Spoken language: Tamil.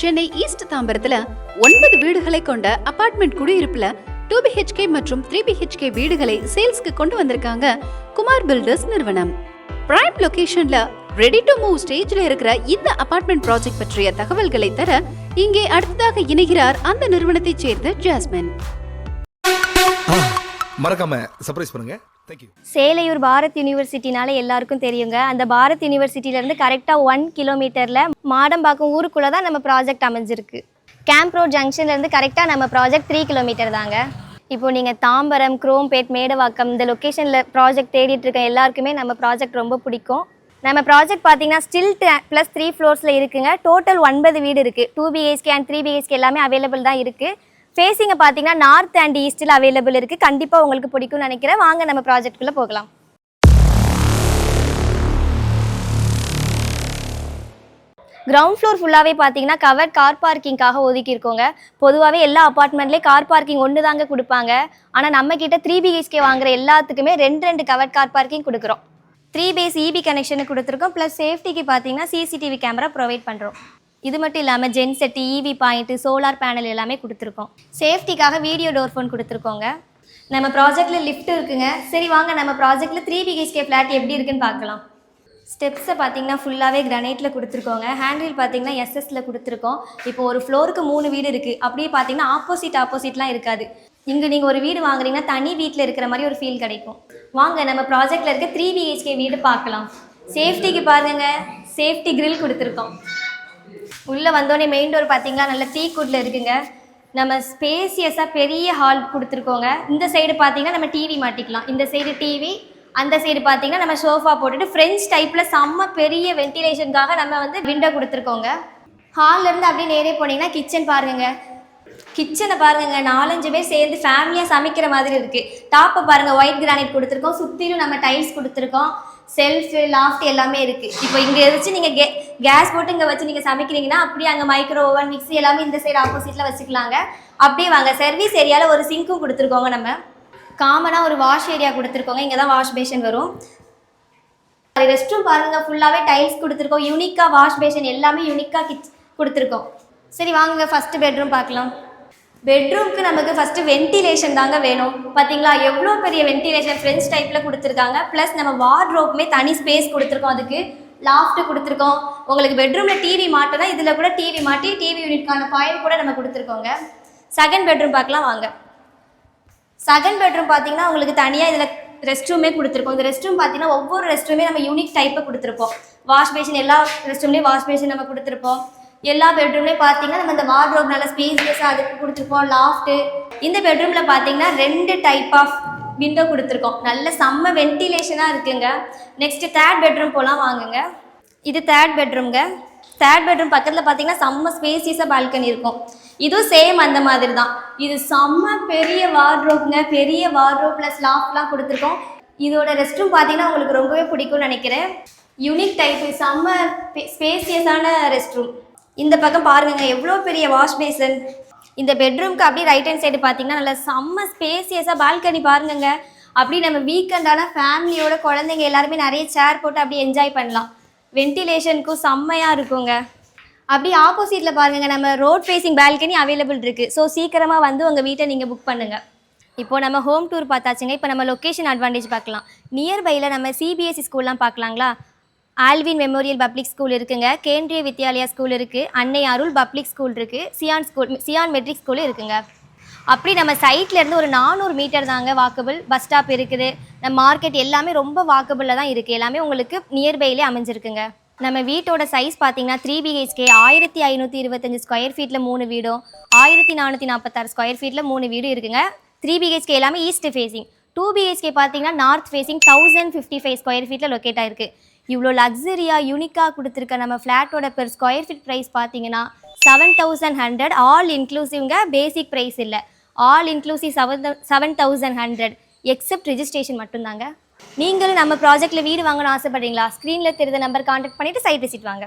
சென்னை ஈஸ்ட் தாம்பரத்துல 9 வீடுகளை கொண்ட அபார்ட்மெண்ட் குடியிருப்புல 2 BHK மற்றும் 3 BHK வீடுகளை சேல்ஸ்க்கு கொண்டு வந்திருக்காங்க குமார் பில்டர்ஸ் நிறுவனம். பிரைம் லொகேஷன்ல ரெடி டு மூவ் ஸ்டேஜ்ல இருக்கிற இந்த அபார்ட்மெண்ட் ப்ராஜெக்ட் பற்றிய தகவல்களை தர இங்கே அடுத்ததாக இணைகிறார் அந்த நிறுவனத்தைச் சேர்ந்த ஜாஸ்மின். மறக்காம சர்ப்ரைஸ் பண்ணுங்க. தேங்க்யூ. சேலையூர் பாரத் யூனிவர்சிட்டினால எல்லாருக்கும் தெரியுங்க. அந்த பாரத் யூனிவர்சிட்டியிலேருந்து கரெக்டாக 1 கிலோமீட்டரில் மாடம்பாக்கம் ஊருக்குள்ளே தான் நம்ம ப்ராஜெக்ட் அமைஞ்சிருக்கு. கேம்ப் ரோட் ஜங்ஷன்லேருந்து கரெக்டாக நம்ம ப்ராஜெக்ட் 3 கிலோமீட்டர் தாங்க. இப்போது நீங்கள் தாம்பரம், குரோம்பேட், மேடவாக்கம் இந்த லொக்கேஷனில் ப்ராஜெக்ட் தேடிட்டு இருக்க எல்லாருக்குமே நம்ம ப்ராஜெக்ட் ரொம்ப பிடிக்கும். நம்ம ப்ராஜெக்ட் பார்த்தீங்கன்னா ஸ்டில் +3 ஃப்ளோர்ஸில் இருக்குங்க. டோட்டல் 9 வீடு இருக்குது. 2 BHK அண்ட் 3 BHK எல்லாமே அவைலபிள் தான் இருக்குது. ஃபேஸிங்கை பார்த்தீங்கன்னா நார்த் அண்ட் ஈஸ்ட்டில் அவைலபிள் இருக்குது. கண்டிப்பாக உங்களுக்கு பிடிக்கும்னு நினைக்கிறேன். வாங்க நம்ம ப்ராஜெக்ட்குள்ளே போகலாம். கிரவுண்ட் ஃப்ளோர் ஃபுல்லாகவே பார்த்தீங்கன்னா கவர்ட் கார் பார்க்கிங்காக ஒதுக்கியிருக்கோங்க. பொதுவாகவே எல்லா அப்பார்ட்மெண்ட்லேயும் கார் பார்க்கிங் ஒன்று தாங்க கொடுப்பாங்க. ஆனால் நம்மக்கிட்ட 3 BHK வாங்குற எல்லாத்துக்குமே 2 கவர்ட் கார் பார்க்கிங் கொடுக்குறோம். 3 பேஸ் EB கனெக்ஷனு கொடுத்துருக்கோம். ப்ளஸ் சேஃப்டிக்கு பார்த்தீங்கன்னா CCTV கேமரா ப்ரொவைட் பண்ணுறோம். இது மட்டும் இல்லாமல் ஜென்செட்டு, EV பாயிண்ட்டு, சோலார் பேனல் எல்லாமே கொடுத்துருக்கோம். சேஃப்டிக்காக வீடியோ டோர் ஃபோன் கொடுத்துருக்கோங்க. நம்ம ப்ராஜெக்டில் லிஃப்ட் இருக்குங்க. சரி வாங்க நம்ம ப்ராஜெக்டில் 3 BHK ஃப்ளாட் எப்படி இருக்குன்னு பார்க்கலாம். ஸ்டெப்ஸை பார்த்தீங்கன்னா ஃபுல்லாகவே கிரானைட்டில் கொடுத்துருக்கோங்க. ஹேண்டில் பார்த்தீங்கன்னா SSல கொடுத்துருக்கோம். இப்போ ஒரு ஃப்ளோருக்கு 3 வீடு இருக்குது. அப்படியே பார்த்தீங்கன்னா ஆப்போசிட்லாம் இருக்காது. இங்கே நீங்கள் ஒரு வீடு வாங்குறீங்கன்னா தனி வீட்டில் இருக்கிற மாதிரி ஒரு ஃபீல் கிடைக்கும். வாங்க நம்ம ப்ராஜெக்டில் இருக்க 3 BHK வீடு பார்க்கலாம். சேஃப்டிக்கு பாருங்க, சேஃப்டி கிரில் கொடுத்துருக்கோம். உள்ளே வந்தோடனே மெயின் டோர் பார்த்தீங்கன்னா நல்ல டீக்குட்டில் இருக்குங்க. நம்ம ஸ்பேசியஸாக பெரிய ஹால் கொடுத்துருக்கோங்க. இந்த சைடு பார்த்தீங்கன்னா நம்ம டிவி மாட்டிக்கலாம். இந்த சைடு டிவி, அந்த சைடு பார்த்தீங்கன்னா நம்ம சோஃபா போட்டுட்டு ஃப்ரெஞ்ச் டைப்பில் செம்ம பெரிய வென்டிலேஷனுக்காக நம்ம விண்டோ கொடுத்துருக்கோங்க. ஹால்லேருந்து அப்படியே நேரே போனீங்கன்னா கிச்சன் பாருங்க. கிச்சனை பாருங்க, 4-5 பேர் சேர்ந்து ஃபேமிலியாக சமைக்கிற மாதிரி இருக்குது. டாப்பை பாருங்கள், ஒயிட் கிரானைட் கொடுத்துருக்கோம். சுற்றிலும் நம்ம டைல்ஸ் கொடுத்துருக்கோம். செல்ஃபு, லாஃப்ட் எல்லாமே இருக்குது. இப்போ இங்கே வச்சு நீங்கள் கேஸ் போட்டு இங்கே வச்சு நீங்கள் சமைக்கிறீங்கன்னா அப்படியே அங்கே மைக்ரோ ஓவன், மிக்ஸி எல்லாமே இந்த சைடு ஆப்போசிட்டில் வச்சுக்கலாங்க. அப்படியே வாங்க, சர்வீஸ் ஏரியாவில் ஒரு சிங்க்கும் கொடுத்துருக்கோங்க. நம்ம காமனாக ஒரு வாஷ் ஏரியா கொடுத்துருக்கோங்க. இங்கே தான் வாஷ் பேஷன் வரும். ரெஸ்ட் ரூம் பாருங்கள், ஃபுல்லாகவே டைல்ஸ் கொடுத்துருக்கோம். யூனிக்காக வாஷ் பேஷன் எல்லாமே யூனிக்காக கொடுத்துருக்கோம். சரி வாங்குங்க ஃபஸ்ட்டு பெட்ரூம் பார்க்கலாம். பெட்ரூம்க்கு நமக்கு ஃபஸ்ட்டு வென்டிலேஷன் தாங்க வேணும். பார்த்தீங்களா எவ்வளோ பெரிய வென்டிலேஷன் ஃப்ரெஞ்ச் டைப்பில் கொடுத்துருக்காங்க. ப்ளஸ் நம்ம வார்ட்ரோப்புமே தனி ஸ்பேஸ் கொடுத்துருக்கோம். அதுக்கு லாஃப்ட்டு கொடுத்துருக்கோம். உங்களுக்கு பெட்ரூமில் டிவி மாட்டினா இதில் கூட டிவி மாட்டி டிவி யூனிட்கான பாயிண்ட் கூட நம்ம கொடுத்துருக்கோங்க. செகண்ட் பெட்ரூம் பார்க்கலாம் வாங்க. செகண்ட் பெட்ரூம் பார்த்தீங்கன்னா உங்களுக்கு தனியாக இதில் ரெஸ்ட் ரூமே கொடுத்துருக்கோம். இந்த ரெஸ்ட் ரூம் பார்த்தீங்கன்னா ஒவ்வொரு ரெஸ்ட் ரூமே நம்ம யூனிக் டைப்பை கொடுத்துருப்போம். வாஷ் பேஷன் எல்லா ரெஸ்ட் ரூம்லேயும் வாஷ் பேஷன் நம்ம கொடுத்துருப்போம். எல்லா பெட்ரூம்லேயும் பார்த்தீங்கன்னா நம்ம இந்த வார்ட்ரோப் நல்லா ஸ்பேசியஸாக அதுக்கு கொடுத்துருப்போம். லாஃப்ட்டு இந்த பெட்ரூமில் பார்த்தீங்கன்னா 2 டைப் ஆஃப் விண்டோ கொடுத்துருக்கோம். நல்ல செம்ம வென்டிலேஷனாக இருக்குங்க. நெக்ஸ்ட்டு தேர்ட் பெட்ரூம் போகலாம் வாங்குங்க. இது தேர்ட் பெட்ரூம்ங்க. தேர்ட் பெட்ரூம் பக்கத்தில் பார்த்தீங்கன்னா செம்ம ஸ்பேசியஸாக பால்கனி இருக்கும். இதுவும் சேம் அந்த மாதிரி தான். இது செம்ம பெரிய வார்ட்ரோப்ங்க. பெரிய வார்ட்ரோப் ப்ளஸ் லாஃப்ட்லாம் கொடுத்துருக்கோம். இதோட ரெஸ்ட் ரூம் பார்த்தீங்கன்னா உங்களுக்கு ரொம்பவே பிடிக்கும்னு நினைக்கிறேன். யூனிக் டைப்பு, செம்ம ஸ்பேசியஸான ரெஸ்ட் ரூம். இந்த பக்கம் பாருங்க எவ்வளோ பெரிய வாஷ் பேசன். இந்த பெட்ரூம்க்கு அப்படியே ரைட் ஹேண்ட் சைடு பார்த்தீங்கன்னா நல்லா செம்ம ஸ்பேசியஸாக பால்கனி பாருங்க. அப்படி நம்ம வீக்கெண்டான ஃபேமிலியோட குழந்தைங்க எல்லாருமே நிறைய சேர் போட்டு அப்படியே என்ஜாய் பண்ணலாம். வென்டிலேஷனுக்கும் செம்மையாக இருக்குங்க. அப்படியே ஆப்போசிட்டில் பாருங்க நம்ம ரோட் ஃபேஸிங் பால்கனி அவைலபிள் இருக்குது. ஸோ சீக்கிரமாக வந்து உங்கள் வீட்டை நீங்கள் புக் பண்ணுங்கள். இப்போது நம்ம ஹோம் டூர் பார்த்தாச்சுங்க. இப்போ நம்ம லொக்கேஷன் அட்வான்டேஜ் பார்க்கலாம். நியர்பையில் நம்ம CBSE ஸ்கூல்லாம் பார்க்கலாங்களா. ஆல்வின் மெமோரியல் பப்ளிக் ஸ்கூல் இருக்குங்க. கேந்திரிய வித்யாலயா ஸ்கூல் இருக்குது. அன்னை அருள் பப்ளிக் ஸ்கூல் இருக்குது. சியான் மெட்ரிக் ஸ்கூல் இருக்குங்க. அப்படி நம்ம சைட்லேருந்து ஒரு 400 மீட்டர் தாங்க வாக்கபிள். பஸ் ஸ்டாப் இருக்குது. நம்ம மார்க்கெட் எல்லாமே ரொம்ப வாக்கபிளில் தான் இருக்குது. எல்லாமே உங்களுக்கு நியர்பையிலே அமைஞ்சிருக்குங்க. நம்ம வீட்டோட சைஸ் பார்த்தீங்கன்னா 3 BHK 1525 ஸ்கொயர் ஃபீட்டில் 3 வீடும், 1446 ஸ்கொயர் ஃபீட்டில் 3 வீடும் இருக்குங்க. 3 BHK எல்லாமே ஈஸ்ட் ஃபேஸிங். 2 BHK பார்த்தீங்கன்னா நார்த் ஃபேஸிங் 1055 ஸ்கொயர் ஃபீட்டில் லொக்கேட் ஆகிருக்கு. இவ்வளோ லக்ஸரியாக யூனிக்காக கொடுத்துருக்க நம்ம ஃப்ளாட்டோட பெர் ஸ்கொயர் ஃபீட் ப்ரைஸ் பார்த்தீங்கன்னா 7100. ஆல் இன்க்ளூசிவ்ங்க, பேசிக் ப்ரைஸ் இல்லை. ஆல் இன்க்ளூசிவ் 7100 எக்ஸப்ட் ரிஜிஸ்ட்ரேஷன் மட்டும்தாங்க. நீங்களும் நம்ம ப்ராஜெக்ட்டில் வீடு வாங்கணும்னு ஆசைப்படுறீங்களா? ஸ்க்ரீனில் தெரிந்த நம்பர் கான்டாக்ட் பண்ணிவிட்டு சைட் விசிட் வாங்க.